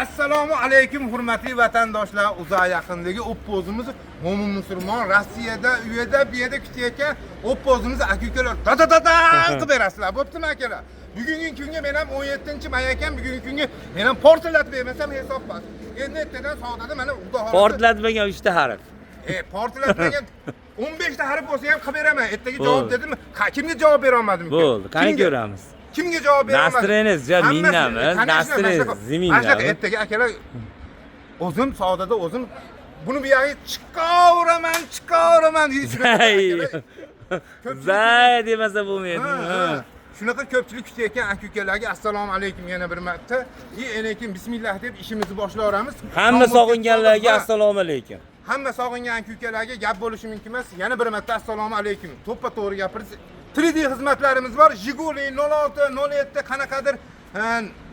Assalomu alaykum hurmatli vatandoshlar. Uzoq yaqindagi o'ppozimiz mo'min musulmon Rossiyada, uyeda, bu yerda kutayotgan o'ppozimiz aka-ukalar qilib berasizlar. Bo'ptimi akalar? Bugungi kunga men ham 17-may ekan, bugungi kunga men ham portlatib bermasam hisob bas. Endi ertadan savdoda mana xudo xolasa. Portlatmagan 3 ta harf. Portlatmagan 15 ta harf bo'lsa ham qilib beraman. Ertaga javob dedimmi? Kimga javob bera olmadim? Bo'ldi, qani ko'ramiz. Kimga javob bera olmadim? Nastreniz, minnamiz, nastreniz, ziminamiz. Ertaga akalar o'zim savdoda o'zim buni bu yerga chiqaveraman deysiz. Zay demasa bo'lmaydi. Shunaqa ko'pchilik kutayotgan aka-ukalarga assalomu alaykum yana bir marta. Enekin bismillah deb ishimizni boshlayveramiz. Hamma sog'inganlarga assalomu alaykum. Hamma sog'ingan aka-ukalarga gap bo'lishi mumkin emas. Yana bir marta assalomu alaykum. To'ppa-to'g'ri gapirish 3D xizmatlarimiz bor. Jiguli 06, 07 qanaqadir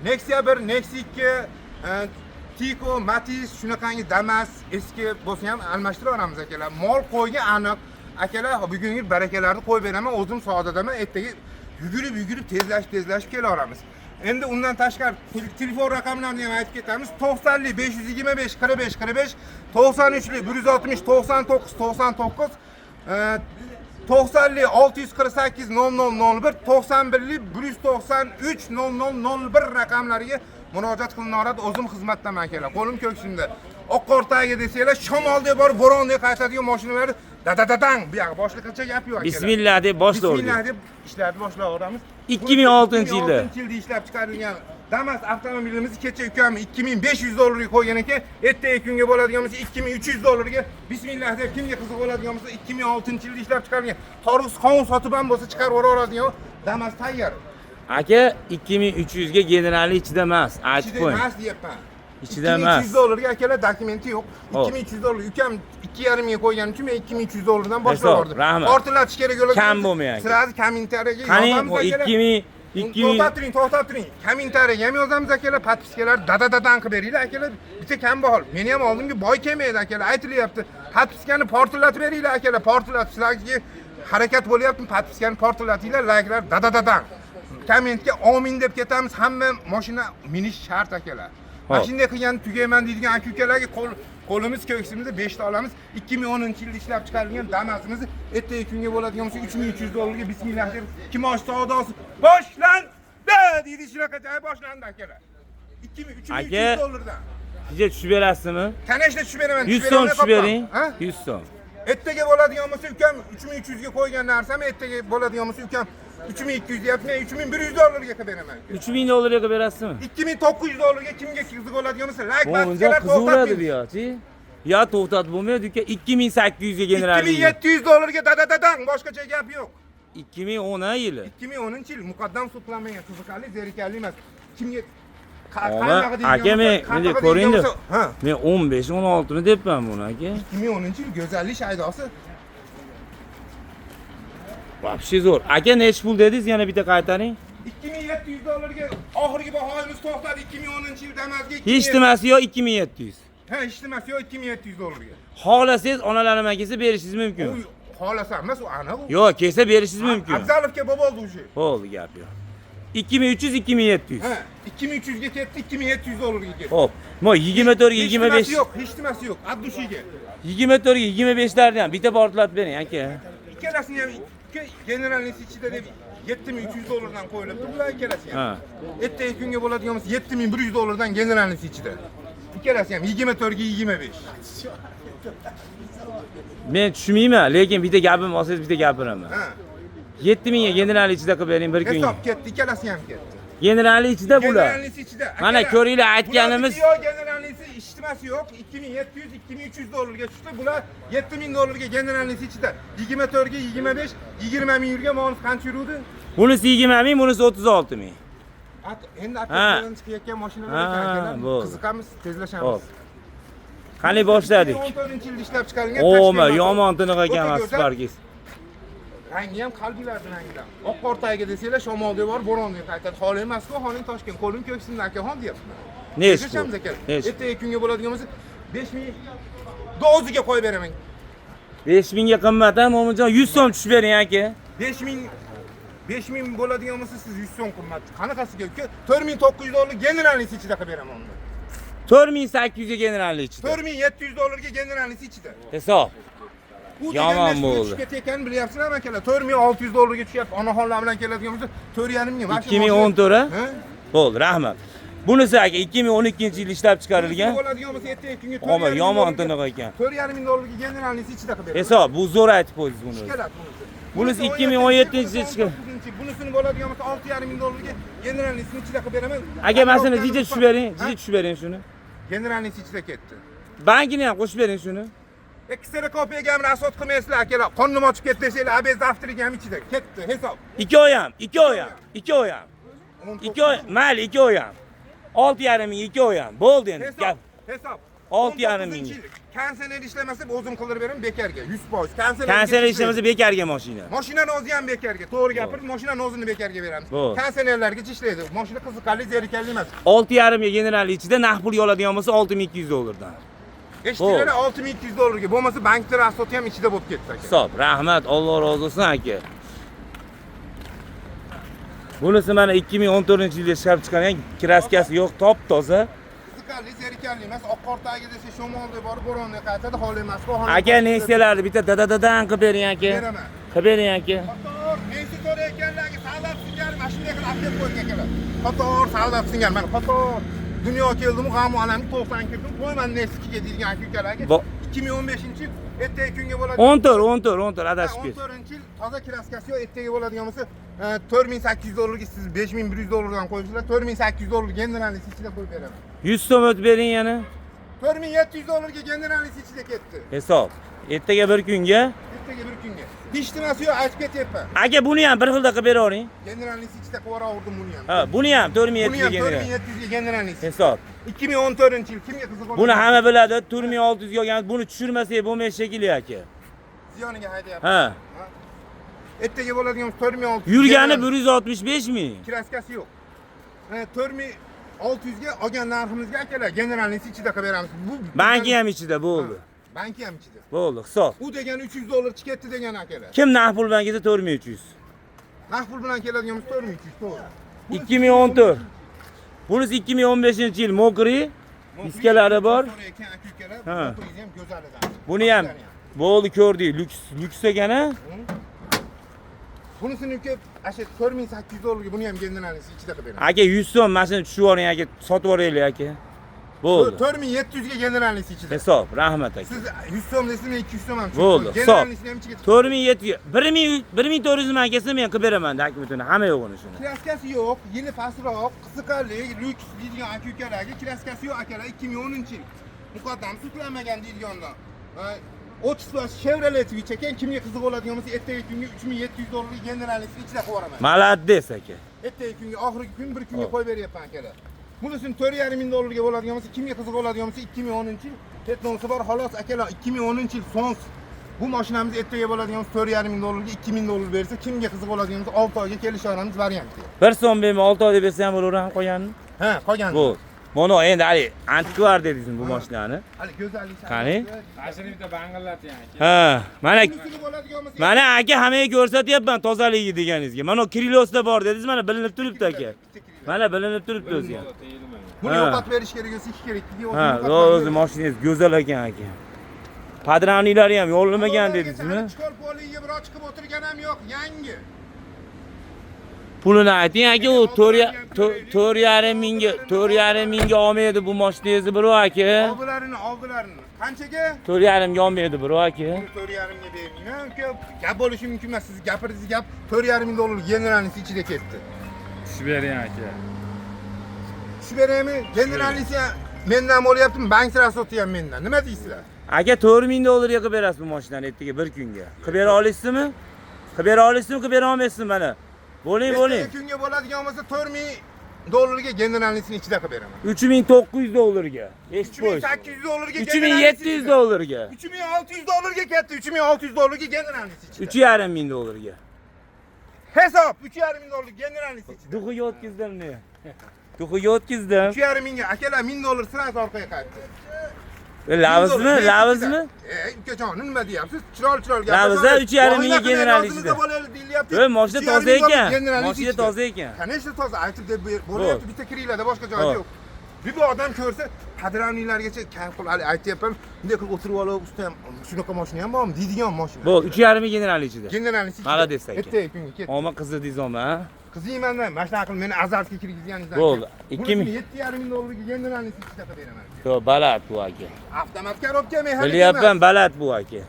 Nexia 1, Nexia 2, Tico, Matiz, shunaqangi Damas eski bo'lsa ham almashtirib akalar. Mol qo'yga aniq. Akalar, bugungi barakalarni qo'yib beraman. O'zim savdodaman. Ertaga yugurib tezlashib kelaveramiz. Endi undan tashqari telefon raqamlarini ham aytib ketamiz. 90 525 45 45, 93 160 99 99, 90 648 0001, 91 193 0001 raqamlariga murojaat qilinadi. O'zim xizmatdaman akalar. Qo'lim ko'ksimda. Oqqortaga desanglar, shamolda bor, bo'ronda qaytadigan mashinalar dadadadang bu yoqqa boshqacha gap yo'q akalar. Bismillah deb boshlaymiz. Bismillah deb ishlarni boshlayveramiz. 2006-yilda ishlab chiqarilgan Damas avtomobilimizni kecha ukam $2500 ga qo'ygan ekan, ertaga kunga bo'ladiganimiz $2300 ga bismillah deb kimga qiziq bo'ladiganimiz 2006-yilda ishlab chiqarilgan. Torus qovun sotib ham bo'lsa chiqarib yuboradigan Damas tayyor. aka 2300 ga generali ichida emas, aytib qo'ying. Emas deyapman. Ichida emas. $2300 ga akalar dokumenti yo'q. $2300 ukam 2,5 ming qo'yganim uchun men $2300 dan boshlavordim. Portlatish kerak bo'ladi. Kam bo'lmayapti. Sizlarni kommentariyaga yozamiz akalar. 2000 to'xtattiring. Kommentariyaga ham yozamiz akalar, podpiskalar dadadan qilib beringlar akalar. Bitta kambag'al. Meni ham oldimga boy kelmaydi akalar. Aytilyapti. Podpiskani portlatib beringlar akalar. Portlatib sizlarga harakat bo'lyapti. Podpiskani portlatinglar, layklar dadadan. Kommentga amin deb ketamiz. Hamma mashina minish shart akalar. Mana shunday qilgan tugayman deydigan aka-ukalarga qo'limiz ko'ksimizda 5 ta olamiz. 2010-yilda ishlab chiqarilgan Damasimizni ertaga kunga bo'ladigan bo'lsa $3300 ga bismillah deb kimosh savdosi boshlandi deydi. Shunaqa joy boshlandi akalar. $2300 dan. Sizga tushib berasizmi? Kanashda tushib beraman. 100 so'm tushib bering. 100 so'm. Ertaga bo'ladigan bo'lsa ukam 3300 ga qo'ygan narsam ertaga bo'ladigan bo'lsa ukam 3200 deyapman, $3100 ga qilib beraman. $3000 ga berasizmi? $2900 ga kimga qiziq bo'ladigan bo'lsa like bosinglar to'xtatadi bu yo'qchi. Ya to'xtatib bo'lmaydi uka, 2800 ga generali. $2700 ga dadadan boshqacha gap yo'q. 2010-yili. 2010-yil muqaddam sudlanmagan, qiziqarli, zerikarli emas. Kimga aka men ko'ringlar. Men 15-16 mi debman buni aka. 2010-yil go'zallik shaydosi. Vobshe zo'r. Aka necha pul dedingiz? Yana bitta qaytaring. $2700 ga oxirgi bahoyimiz to'xtadi 2010-yil Damasga. Hech nimasi yo'q 2700. Hech nimasi yo'q $2700 ga. Xohlasangiz onalarim kelsa berishingiz mumkin. Xohlasam emas, u aniq. Yo'q, kelsa berishingiz mumkin. Abzalovga bo'ldi o'sha. Bo'ldi gap yo'q. 2300 2700. 2300 ga ketdi, $2700 ga ketdi. Xo'p. Mo 24 ga 25 yo'q, hech nimasi yo'q. Addushiga. 24 ga 25 larni ham bitta portlatib bering aka. Ikkalasini ham generalniy ichida deb $7300 dan qo'yilibdi bular ikkalasi ham. Ertaga kunga bo'ladigan bo'lsa $7100 dan generalniy ichida. Ikkalasi ham 24 ga 25. Men tushunmayman, lekin bitta gapim olsangiz bitta gapiraman. 7000 ga generalniy ichida qilib bering bir kunga. Hisob ketdi, ikkalasi ham ketdi. Generalniy ichida bular. Generalniy ichida. Mana ko'ringlar aytganimiz. Yo'q, generalniy ishtimasi yo'q. $2700 ga tushdi. Bular $7000 ga generalniy ichida. 24 ga 25, 20000 ga mol qancha yurdi? Bunisi 20000, bunisi 36000. Endi atrofdan chiqayotgan mashinalar ekan. Qiziqamiz, tezlashamiz. Qani boshladik. 14-yilda ishlab chiqarilgan. O'ma, yomon tiniq ekan Sparkis. Rangi ham qalbinglardan rangidan. Oqqortaga desanglar shamolda bor, bo'ronda qaytadi. Xolim emas-ku, xoling Toshkent, qo'lim ko'ksimda akaxon deyapman. Nechta? Ertaga kunga bo'ladigan bo'lsa 5000 doziga qo'yib beraman. 5000 ga qimmat ham, mo'minjon 100 so'm tushib bering aka. 5000 bo'ladigan bo'lsa siz 100 so'm qimmat. Qanaqasiga uka? $4900 generalniy ichida qilib beraman uni. 4800 ga generalni ichida. $4700 generalnisi ichida. Hisob. Bu Yomon degan bo'ldi. tushib ketayotganini bilyapsizlarmi akalar? $4600 ga tushyapti. Onaxonlar bilan keladigan bo'lsa 4,5 ming. 2014 a? Bo'ldi, rahmat. Bunisi aka 2012-yil ishlab chiqarilgan. Bo'ladigan bo'lsa ertaga kunga Ama yomon tiniq ekan. $4,5 ga generalnisi ichida qilib beradi. Hisob, bu zo'r aytib qo'ydingiz buni. Keladi Bunisi 2017-yil chiqqan. Bunisini bo'ladigan bo'lsa $6,5 ga generalnisini ichida qilib beraman. Aka masala jiddiy tushib bering, jiddiy tushib bering shuni. Generalnisi ichida ketdi. Bankini ham qo'shib bering shuni. Ekstra kopiyaga ham rasod qilmaysizlar akalar. Qonnim ochib ketdi desanglar, abez dafteriga ham ichida ketdi hisob. 2 oy ham. 2 oy, mayli 2 oy ham. 6,5 ming 2 oy ham. Bo'ldi endi. Gap. Hisob. 6,5 ming. Kanseler ishlamasa o'zim qildirib beraman bekarga 100%. Kanseler ishlamasa bekarga mashina. Mashina nozi ham bekarga. To'g'ri gapirib, mashina nozini bekarga beramiz. Bo'ldi. Kanselerlarga ishlaydi. Mashina qiziqarli, zerikarli emas. 6,5 ga generalni ichida naqd pul oladigan bo'lsa $6200 dan. Eshitdilar $6,200 ga. Bo'lmasa bankda rasoti ham ichida bo'lib ketdi aka. Hisob, rahmat, Alloh rozi olsin aka. Bunisi mana 2014-yilda ishlab chiqargan, kraskasi yo'q, top toza. Qiziqarli, zerikarli emas. Oqqortagi desa shamolda borib bo'ronda qaytadi, hol emas. Aka Nexta'larni bitta dadadan qilib bering aka. Beraman. Qilib bering aka. Qator Nexta to'rayotganlarga saldat singar, mashina qilib olib qo'ygan akalar. Qator saldat singar, mana qator dunyo keldimi, g'am olamni 90 kirdim, qo'yman Nextaga deydigan akalarga. 2015-yil ertaga kunga bo'ladi. 14 adashib ketdi. 14-yil toza kraskasi yo'q, ertaga bo'ladigan bo'lsa $4,800 ga siz $5,100 dan qo'yibsizlar, $4,800 generalnisi ichida qo'yib beraman. 100 so'm o'tib bering yana. $4,700 ga generalnisi ichida ketdi. Hisob. Ertaga bir kunga. Ertaga bir kunga. Hech nimasi yo'q, aytib ketyapman. Aka buni ham bir xilda qilib beravering. Generalnisi ichida qilib yubordim buni ham. Ha, buni ham 4700 Buni ga ham general. 4,700 ga generalnisi. Hisob. 2014-yil kimga qiziq bo'ldi? Buni hamma biladi, 4600 ga olgan. Buni tushirmasak bo'lmaydi shekilli aka. Ziyoniga haydayapti. Ha. Ertaga bo'ladigan 4,600. Yurgani 165 ming. Kraskasi yo'q. 4,600 ga olgan narximizga akalar generalnisi ichida qilib beramiz. Bu Banki ham ichida bo'ldi. banki ham ichida. Bo'ldi, hisob. U degan $300 chiqetdi degan akalar. Kim naqd pul bilan kelsa 4300. Naqd pul bilan keladigan bo'lsa 4,300 to'g'ri. 2014. Bunisi 2015-yil mokri. Diskalari bor. Ha. Buni ham bo'ldi ko'rdik, lyuks ekana. Bunisini ko'p asha $4,800 ga buni ham generalnisi ichida qilib beraman. Aka 100 so'm mashina tushib yuboring aka, sotib yuboraylik aka. Bo'ldi. 4,700 ga generalnisi ichida. Hisob, rahmat aka. Siz 100 so'm desiz, men 200 so'm ham. Bo'ldi, hisob. Generalnisini ham ichiga. 4700, 1400 ming kelsa men qilib beraman dokumentini, hamma yo'g'ini shuni. Kraskasi yo'q, yili pastroq, qiziqarli, lyuks deydigan aka-ukalarga kraskasi yo'q akalar 2010-yil. Muqaddam sudlanmagan deydigandan. 30 Chevrolet Twitch ekan, kimga qiziq bo'ladigan bo'lsa ertaga kunga $3,700 ga generalnisini ichida qilib yuboraman. Maladdes aka. Ertaga kunga oxirgi kun bir kunga qo'yib beryapman akalar. Bunisini $4,500 ga bo'ladigan bo'lsa, kimga qiziq bo'ladigan bo'lsa 2010-yil Tetnosi bor, xolos akalar 2010-yil Sons. Bu mashinamiz ertaga bo'ladigan bo'lsa $4,500 ga $2,000 bersa, kimga qiziq bo'ladigan bo'lsa 6 oyga kelishamiz varianti. 1 so'm bermay 6 oyda bersa ham bo'laveradi qo'yanni. Ha, qolgan. Bu. Mana endi hali antikvar dedingiz bu mashinani. Hali go'zallik. Qani? Tashrifda bang'illat yani. Ha, mana Bunisi bo'ladigan bo'lsa mana aka hammaga ko'rsatyapman tozaligi deganingizga. Mana Kirilosda bor dedingiz, mana bilinib turibdi aka. Mana bilinib turibdi o'zi ham. buni Ha. yo'qotib berish kerak bo'lsa 2 kerak. Ha, o'zi mashinangiz go'zal ekan aka. Padranilari ham yo'llamagan dedingizmi? Chiqarib poliga biror chiqib o'tirgan ham yo'q, yangi. Pulini ayting aka, u 4,5 mingga olmaydi bu mashinangizni birov aka. Oldilarini. Qanchaga? 4,5 ga olmaydi birov aka. 4,5 ga bermayman. Gap bo'lishi mumkin emas. Siz gapiringiz gap $4,500 generalnisi ichida ketdi. Tushib bering aka. Tushib beraymi? Generalisi mendan bo'lyaptimi? Bank rasoti ham mendan. Nima deysizlar? Aka $4,000 ga qilib berasiz bu mashinani ertaga bir kunga. Qilib bera olasizmi? Qilib bera olasizmi, qilib bera olmaysizmi mana? Bo'ling. Ertaga kunga bo'ladigan bo'lsa $4,000 ga generalisini ichida qilib beraman. $3,900 ga. $3,800 ga $3,700 ga. $3,600 ga ketdi. $3,600 ga generalisi ichida. $3,500 ga. Hisob $3,500 generalisi ichida. Duxiga o'tkizdim ne? Duxiga o'tkizdim. $3,500 ga akalar $1000 sirasi orqaga qaytdi. Lavizmi? Ukajon, nima deyapsiz? Chiroyli gapirasiz. Lavizda 3,5 ming generalisida. Voy, mashina toza ekan. Mashina toza ekan. Qancha toza? Aytib deb bo'lyapti, bitta kiringlarda boshqa joyi yo'q. Bir odam ko'rsa, qadramlilargacha kayf qilib aytyapman, bunday qilib o'tirib olib, ustam, shunaqa mashina ham bormi? Deydigan mashina. Bu 3,5 general ichida. Generalni ichida. Молодец aka. Ertaga kunga ket. Omma qizni deysanmi, ha? Qiziyman-da, mana shunaqa qilib meni azartga kirgizganingizdan. Bo'ldi. 7,5 ming dollarga generalni ichida qilib beraman. Yo, balat bu aka. Avtomat korobka mexanik. Bilyapman, balat bu aka.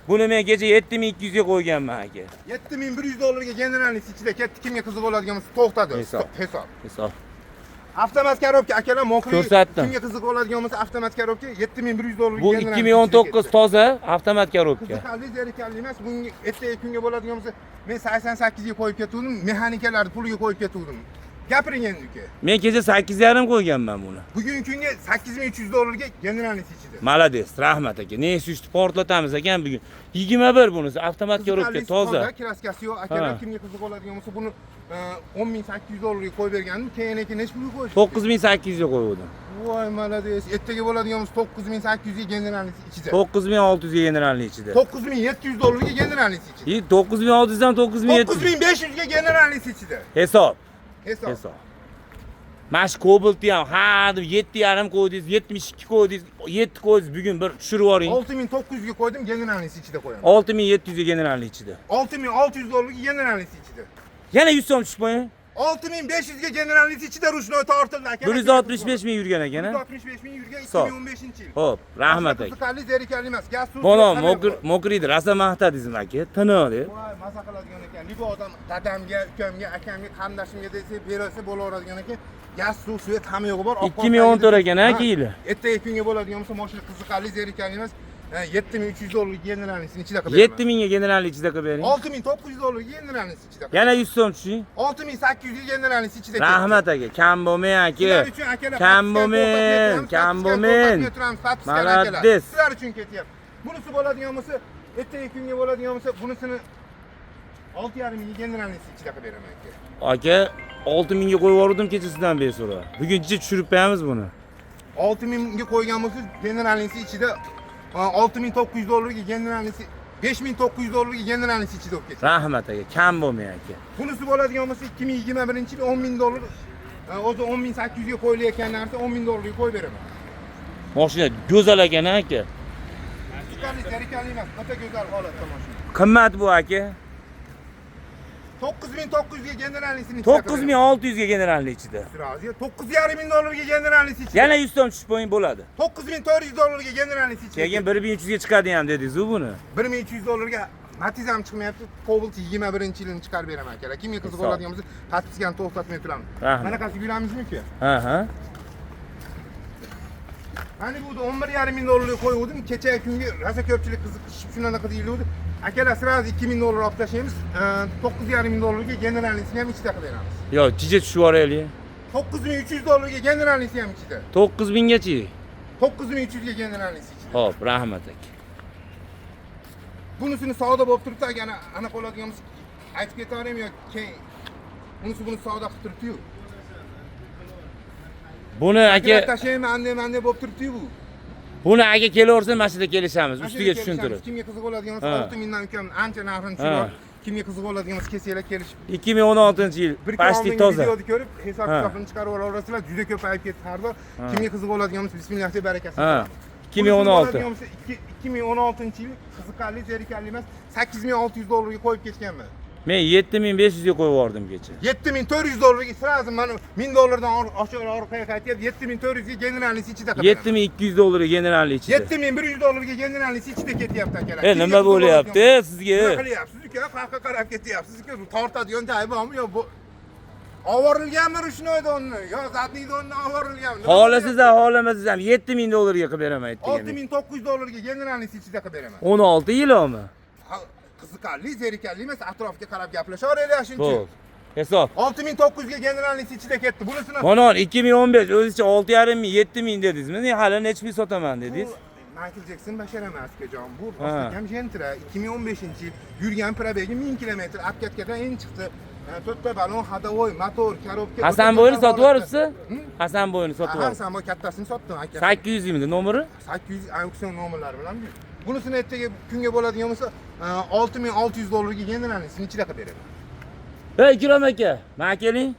Buni men kecha 7200 ga qo'yganman aka. 7100 dollarga generalni ichida ketdi. Kimga qiziq bo'ladigan bo'lsa to'xtadi. Hisob. Hisob. Avtomat korobka akalar mokri. Ko'rsatdim. Kimga qiziq bo'ladigan bo'lsa avtomat korobka 7100 dollarga Bu generalni 2019 toza avtomat korobka. qiziqarli zerikarli emas. Bunga ertaga kunga bo'ladigan bo'lsa men 88 ga qo'yib ketuvdim. Mexanikalarni puliga qo'yib ketuvdim. Gapiring endi uka. Men kecha 8,5 qo'yganman buni. Bugungi kunga 8300 dollarga generalni ichida. Молодец, rahmat aka. Nexus'ni portlatamiz ekan bugun. 21 bunisi avtomat korobka toza. Kraskasi yo'q. Akalar kimga qiziq bo'ladigan bo'lsa buni 10800 dollarga qo'yib bergandim. Keyin necha pulga qo'yishdi? 9800 ga qo'ydim. Voy, malades. Ertaga bo'ladigan bo'lsa 9800 ga generalni ichida. 9600 ga generalni ichida. 9700 dollarga generalni ichida. 9600 dan 9700. 9500 ga generalni ichida. Hisob. Hisob. Mash Cobalt'ni ham ha deb 7,5 qo'ydingiz, 72 qo'ydingiz, 7 qo'ydingiz bugun bir tushirib yuboring. 6900 ga qo'ydim, generalni ichida qo'yaman. 6700 ga generalni ichida. 6600 dollarga generalni ichida. Yana 100 so'm tushib qo'ying. 6500 ga generalni ichida ruchnoy tortildi aka. 165 ming yurgan ekan. 165 ming yurgan 2015-yil. Xo'p, rahmat aka. Qiziqarli zerikarli emas. Gaz suv. Bono mokriydi, rosa maqtadingizmi aka? Tiniqli. Voy, maza qiladigan ekan. Libo odam dadamga, ukamga, akamga, qarindashimga desa, berasa bo'laveradigan ekan. Gaz suv, svet hamma yo'g'i bor. 2014 ekan aka yili. Ertaga kunga bo'ladigan bo'lsa, mashina qiziqarli zerikarli emas. 7300 dollarga generalnisini ichida qilib beraman. 7000 ga generalni ichida qilib bering. 6900 dollarga generalnisini ichida. Yana 100 so'm tushing. 6800 ga generalnisini ichida. Rahmat aka, kam bo'lmang aka. Kam bo'lmang, kam bo'lmang. Молодец. Sizlar uchun ketyapti. Bunisi bo'ladigan bo'lsa, ertaga kunga bo'ladigan bo'lsa, bunisini 6,5 ming ga generalnisini ichida qilib beraman aka. Aka 6000 ga qo'yib yubordim kechasidan beso'ra. Buguncha tushirib qo'yamiz buni. 6000 ga qo'ygan bo'lsa, generalnisi ichida 6900 dollarga generalnisi 5900 dollarga generalnisi ichida bo'lib ketdi. Rahmat aka, kam bo'lmang aka. Bunisi bo'ladigan bo'lsa 2021-yil 10000 dollar, o'zi 10800 ga qo'yilayotgan narsa 10000 dollarga qo'yib beraman. Mashina go'zal ekan aka. Chiqarli zerikarli emas, o'ta go'zal holatda mashina. Qimmat bu aka. 9900 ga generalnisini ichida. 9600 ga generalni ichida. Sirazi 9,5 ming dollarga generalnisi ichida. Yana 100 so'm tushib qo'ying bo'ladi. 9400 dollarga generalnisi ichida. Keyin 1300 ga chiqadi ham dedingiz-ku buni. 1300 dollarga Matiz ham chiqmayapti. Cobalt 21-yilini chiqarib beraman akalar. Kimga qiziq bo'ladigan bo'lsa, tasdiqdan to'xtatmay turamiz. Manaqasi yuramizmi-ku? Ha. Hani bu da 11,5 ming dollarga qo'ygandim. Kecha kunga rosa ko'pchilik qiziqishib shunaqa deyildi. Akalar sirazi 2000 dollar olib tashlaymiz. 9,5 ming dollarga generalnisini ham ichida qilib beramiz. Yo, tije tushib yuboraylik. 9300 dollarga generalnisi ham ichida. 9000 gachi. 9300 ga generalnisi ichida. Xo'p, rahmat aka. Bunisini savdo bo'lib turibdi, ana qoladigan bo'lsa aytib ketaveraymi yo keyin. Buni savdo qilib turibdi-yu. Buni aka tashlaymi, ande bo'lib turibdi-yu bu. Buni aka kelaversa mashina kelishamiz, ustiga tushuntirib. Kimga qiziq bo'ladigan bo'lsa 6000 dan ukam ancha narxini tushirib, kimga qiziq bo'ladigan bo'lsa kelsanglar kelishib. 2016-yil pashti toza. Videoni ko'rib, hisob-kitobini chiqarib olasizlar. Juda ko'payib ketdi har doim. Kimga qiziq bo'ladigan bo'lsa bismillah deb barakasi. 2016. 2016-yil qiziqarli, zerikarli emas, 8600 dollarga qo'yib ketganman. Men 7500 ga qo'yib yubordim kecha. 7400 dollarga sirazi mana 1000 dollardan orqaga qaytyapti. 7400 ga generalnisi ichida qilib. 7200 dollarga generalni ichida. 7100 dollarga generalisi ichida ketyapti akalar. Nima bo'lyapti sizga? Nima qilyapsiz uka? Qayerga qarab ketyapsiz-ku? Tortadigan joyi bormi yo bu? Ovorilganmi rushnoydonni? Yo zadniydonni ovorilganmi? Xohlasiz ham, xohlamasangiz ham 7000 dollarga qilib beraman aytdim. 6900 dollarga generalisi ichida qilib beraman. 16 yilmi? Qiziqarli, zerikarli emas, atrofga qarab gaplashaveraylik shuncha. Xo'p. Hisob. 6900 ga generalisi ichida ketdi. Bunisini Bonon 2015 o'zicha 6,5 ming, 7000 dedingizmi? Hali necha ming sotaman dedingiz? Michael Jackson bashar emas akajon. Bu ham Gentra 2015-yil yurgan probegi 1000 kilometr apkatkadan eng chiqdi. To'rtta balon, hadovoy, motor, korobka. Hasanboyni sotib yuboribsiz? Hasanboyni sotib yuboribsiz. Hasanboy kattasini sotdim aka. 800 mingda nomeri? 800 auksion nomerlari bilan. Bunisini ertaga kunga bo'ladigan bo'lsa 6600 dollarga generalnisini ichida qilib beraman. Ey Ikrom aka, mana keling.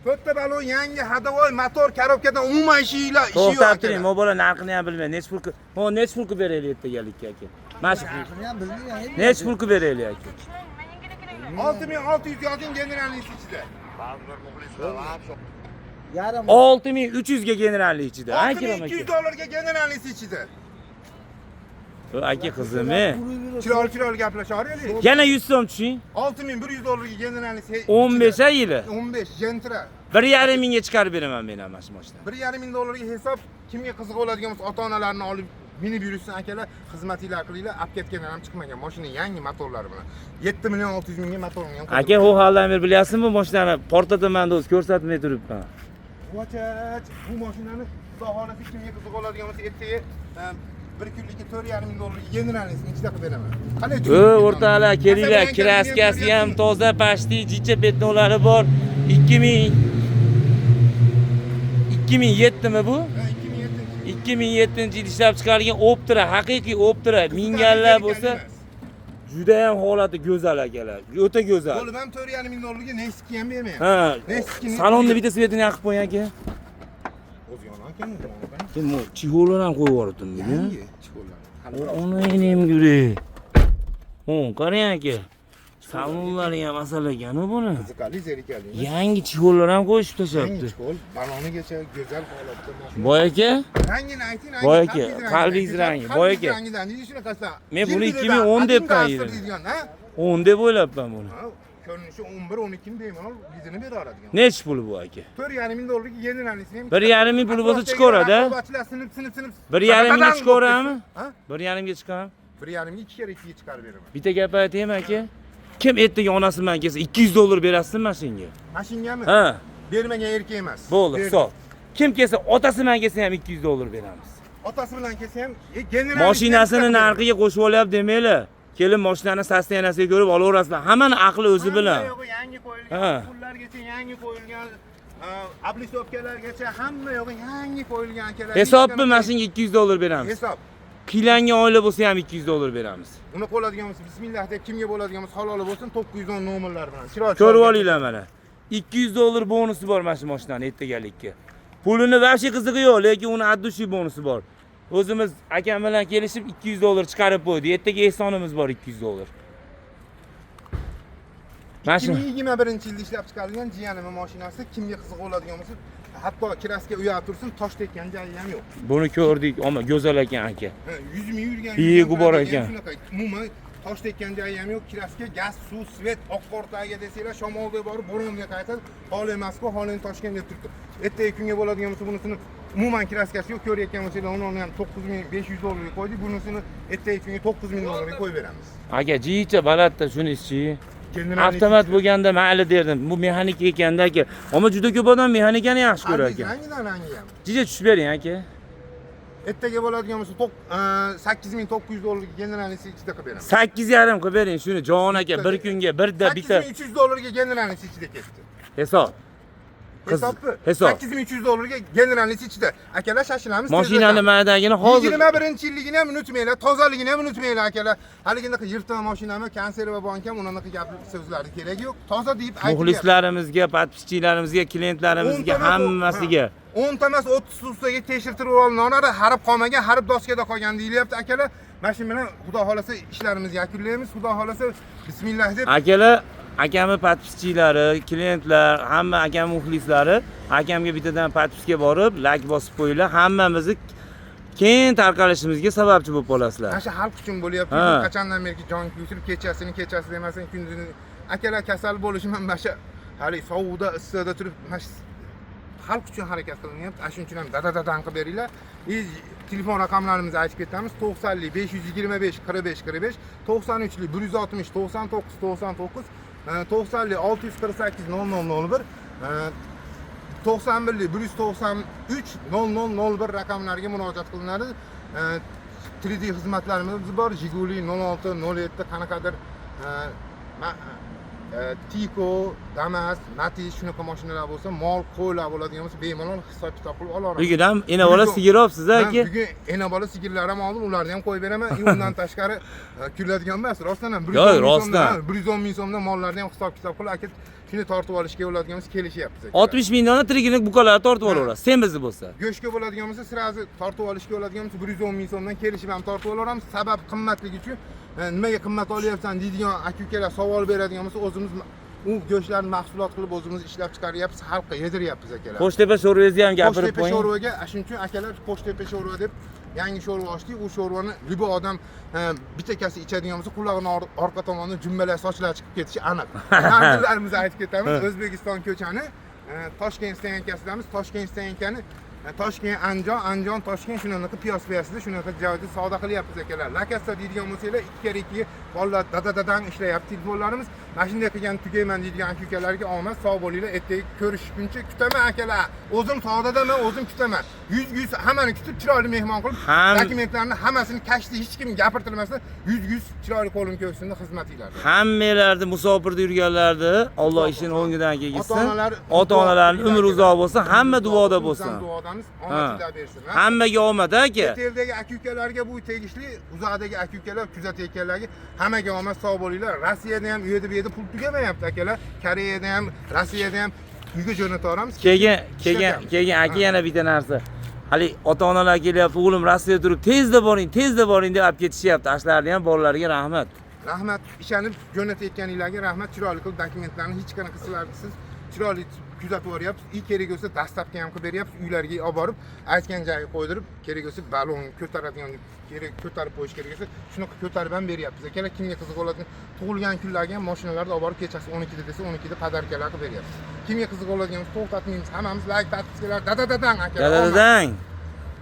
To'rtta balon yangi hadovoy motor korobkadan umuman ishi yo'q. To'xtab turing, bu bola narxini ham bilmaydi. Nech pul? Ho, nech pul beraylik ertagalikka aka? Mana shu nech pul beraylik aka? 6600 yozing generalning ichida. 6300 ga generallik ichida. Akram aka. $6200 generalning ichida. Aka qizim-e. Chiroyli gaplashaveraylik. Yana 100 so'm tushing. $6100 generalning 15 a yili. 15 Gentra. 1,5 mingga chiqarib beraman men ham mana shu mashina. $1,500 hisob kimga qiziq bo'ladigan bo'lsa ota-onalarni olib minib yurishsin akalar, xizmatinglar qilinglar. Olib ketgandan ham chiqmagan mashina yangi motorlari bilan. 7,600,000 mingga motorini ham. Aka, u holdan beri bilasizmi mashinani portataman o'zi ko'rsatmay turibman. Vochach, bu mashinani xudo xolasa kimga qiziq bo'ladigan bo'lsa ertaga bir kunlikka $4,500 generalnisini ichida qilib beraman. Qalay O'rtalar, kelinglar, kraskasi ham toza, pashti, jicha petnolari bor. 2007mi bu? 2007 yil ishlab chiqarilgan Optra, haqiqiy Optra. Minganlar bo'lsa, juda ham holati go'zal akalar. O'ta go'zal. Bo'lib ham $4,500 Next'ga ham bermayman. Ha. Next'ni Salonni bitta svetini yoqib qo'ying aka. o'zi yonakanmi? Kim bu? Chigollar ham qo'yib yubordim men. Yangi chiqollar. Ona enem guri. Qarang aka. Salonlari ham asal ekan buni. Qiziqarli, zerikarli. Yangi chigollar ham qo'yishib Yangi tashlabdi. chigol, balonigacha go'zal holatda mashina. Boy aka, Rangini ayting, Boy aka, qalbingiz rangi, boy aka. Rangidan deydi shunaqasi. Men buni 2010 deb qo'ydim. 10 deb o'ylabman buni. Ko'rinishi 11-12 ni bemalol bizini beraveradigan. Nech puli bu aka? $4,500 generalnisini ham. 1,5 ming puli bo'lsa chiqaveradi. Sinib. 1,5 mingga chiqaveradimi? 1,5 mingga chiqaram. 1,5 mingga 2 kere 2 chiqarib beraman. Bitta gap aytaymi aka? Kim ertaga onasi bilan kelsa $200 berasizmi mashinga? Mashinagami? Ha, Bermagan erkak emas. bo'ldi, hisob. Kim kelsa otasi bilan kelsa ham $200 beramiz. Otasi bilan kelsa ham general Mashinasini narxiga qo'shib olyapti demanglar. Kelin mashinani sosteniyasiga ko'rib olaverasizlar. Hammani aqli o'zi bilan. Yangi qo'yilgan, Ha. pullargacha yangi qo'yilgan, aplisovkalargacha hamma yo'g'i yangi qo'yilgan akalar. Hisobni mashinga $200 beramiz. Hisob. Qiylangan oila bo'lsa ham $200 beramiz. Uni qo'ladigan bo'lsa bismillah deb kimga bo'ladigan bo'lsa halol bo'lsin 910 nomerlar bilan. Chiroyli. Ko'rib olinglar mana. $200 bonusi bor mana shu mashinani ertagalikka. Pulini vashi qizig'i yo'q, lekin uni addushi bonusi bor. O'zimiz akam bilan kelishib $200 chiqarib qo'ydik. Ertaga ehsonimiz bor $200. Mashina 2021-yilda ishlab chiqarilgan jiyanimning mashinasi kimga qiziq bo'ladigan bo'lsa, hatto kirasga uyat tursin, tosh tekkan joyi ham yo'q. buni ko'rdik, ammo go'zal ekan aka. 100 ming yurgan. Biyi bor ekan. Shunaqa umuman tosh tekkan joyi ham yo'q. Kirasga gaz, suv, svet, oq portaga desanglar, shamolga borib bo'ronga qaytadi. Hol emas-ku, holini toshgan deb turibdi. Ertaga kunga bo'ladigan bo'lsa, bunisini umuman kiraskasi yo'q. Ko'rayotgan bo'lsanglar, uni ham $9,500 ga qo'ydik. Bunisini ertaga kunga $9,000 ga qo'yib beramiz. Aka, jicha balandda shuni-chi. Avtomat bo'lganda mayli derdim. Bu mexanik ekanda aka. Ammo juda ko'p odam mexanikani yaxshi ko'rar ekan. Rangi ham. Jicha tushib bering aka. Ertaga bo'ladigan bo'lsa $8,900 ga generalnisi ichida qilib beramiz. 8,5 qilib bering shuni Jon aka bir kunga birda bitta $8,300 ga generalnisi ichida ketdi. hisob. Hisob. $8,300 ga generalnisi ichida. Akalar shashilamiz. Mashinani maydagini hozir 21-yilligini ham unutmanglar, tozaligini ham unutmanglar akalar. Haliginaqi yirtma mashinami, konserva bank ham unaqa gap so'zlarni keragi yo'q. Toza deb aytib. muxlislarimizga, podpischilarimizga, klientlarimizga hammasiga 10 ta emas 30 ustaga tekshirtirib olinadi, harib qolmagan, harib doskada qolgan deyilyapti akalar. Mana shu bilan xudo xolasa ishlarimizni yakunlaymiz. Xudo xolasa bismillah deb. akalar, akamni podpischilari, klientlar, hamma akam muxlislari akamga bittadan podpiska borib, like bosib qo'yinglar. Hammamizni keng tarqalishimizga sababchi bo'lib qolasizlar. Mana shu xalq uchun bo'lyapti. Ha. Qachondan beri jon kuydirib kechasi demasin, kunduzini akalar kasal bo'lishim ham mana shu hali sovuqda, issiqda turib mana shu xalq uchun harakat qilinyapti. Ana shuning uchun ham dadadan qilib beringlar. Telefon raqamlarimizni aytib ketamiz. 90 525 45 45, 93 160 99 99, 90 648 0001, 91 193 0001 raqamlariga murojaat qilinadi. 3D xizmatlarimiz bor. Jiguli 06 07 qanaqadir Tiko Damas, Matiz shunaqa mashinalar bo'lsa, mol, qo'ylar bo'ladigan bo'lsa, bemalol hisob-kitob qilib olaveramiz. Bugun ham ena bola sigir olibsiz aka. Bugun ena bola sigirlar ham oldim, ularni ham qo'yib beraman. Undan tashqari kuladigan emas, rostdan ham 110 ming so'mdan mollarni ham hisob-kitob qilib aka shuni tortib olishga bo'ladigan bo'lsa kelishyapmiz aka. 60 mingdan triggerlik buqalarni tortib olaverasiz. Sen bizni bo'lsa. Go'shtga bo'ladigan bo'lsa, sirazi tortib olishga bo'ladigan bo'lsa 110 ming so'mdan kelishib ham tortib olaveramiz. Sabab qimmatligi uchun nimaga qimmat olyapsan deydigan aka-ukalar savol beradigan bo'lsa, o'zimiz u go'shtlarni mahsulot qilib o'zimiz ishlab chiqaryapmiz, xalqqa yediryapmiz akalar. Qo'shtepa sho'rvangizni ham gapirib Qo'shtepa qo'ying. sho'rvaga, shuning uchun akalar Qo'shtepa sho'rva deb yangi sho'rva ochdik. U sho'rvani libo odam bitta kasa ichadigan bo'lsa, qulog'ining orqa tomonidan jumbalar sochlar chiqib ketishi aniq. Manzillarimizni aytib ketamiz. O'zbekiston ko'chani Toshkent stansiyadamiz. Toshkent stansiyani Toshkent Andijon Toshkent shunaqa piyos-piyosida shunaqa joyda savdo qilyapmiz akalar. Lakasta deydigan bo'lsanglar 2x2 bolalar dadadan ishlayapti telefonlarimiz. Mana shunday qilgan tugayman deydigan aka-ukalarga omad, sog' bo'linglar. Ertaga ko'rishguncha kutaman akalar. O'zim savdodaman, o'zim kutaman. 100 hammani kutib chiroyli mehmon qilib, dokumentlarni hammasini kashdi hech kim gapirtirmasdan 100 chiroyli qo'lim ko'kstimda xizmatinglarda. Hammalarni musofirda yurganlarni Alloh ishini o'ngidan kelgizsin. Ota-onalarning umri uzoq bo'lsin, hamma duoda bo'lsin. Omadinglar bersin. Hammaga omad aka. Chet eldagi aka-ukalarga bu tegishli, uzoqdagi aka-ukalar kuzatayotganlarga hammaga omad, sog' bo'linglar. Rossiyada ham, u yerda bu yerda pul tugamayapti akalar. Koreyada ham, Rossiyada ham uyga jo'nata olamiz. Keyin aka yana bitta narsa. Hali ota-onalar kelyapti, o'g'lim Rossiyada turib, tezda boring deb olib ketishyapti. Ashlarni ham bolalarga rahmat. Rahmat, ishonib jo'natayotganinglarga rahmat. Chiroyli qilib dokumentlarni hech qanaqa siz chiroyli kuzatib boryapsiz. Kerak bo'lsa dastlabki ham qilib beryapsiz. Uylarga olib borib, aytgan joyiga qo'ydirib, kerak bo'lsa balon ko'taradigan ko'tarib qo'yish kerak bo'lsa, shunaqa ko'tarib ham beryapmiz. Akalar kimga qiziq bo'ladi, tug'ilgan kunlarga ham mashinalarda olib borib kechasi 12 da desa 12 da podarkalar qilib beryapmiz. Kimga qiziq bo'ladigan to'xtatmaymiz. Hammamiz like, tasdiqlar, dadadan akalar. Dadadan.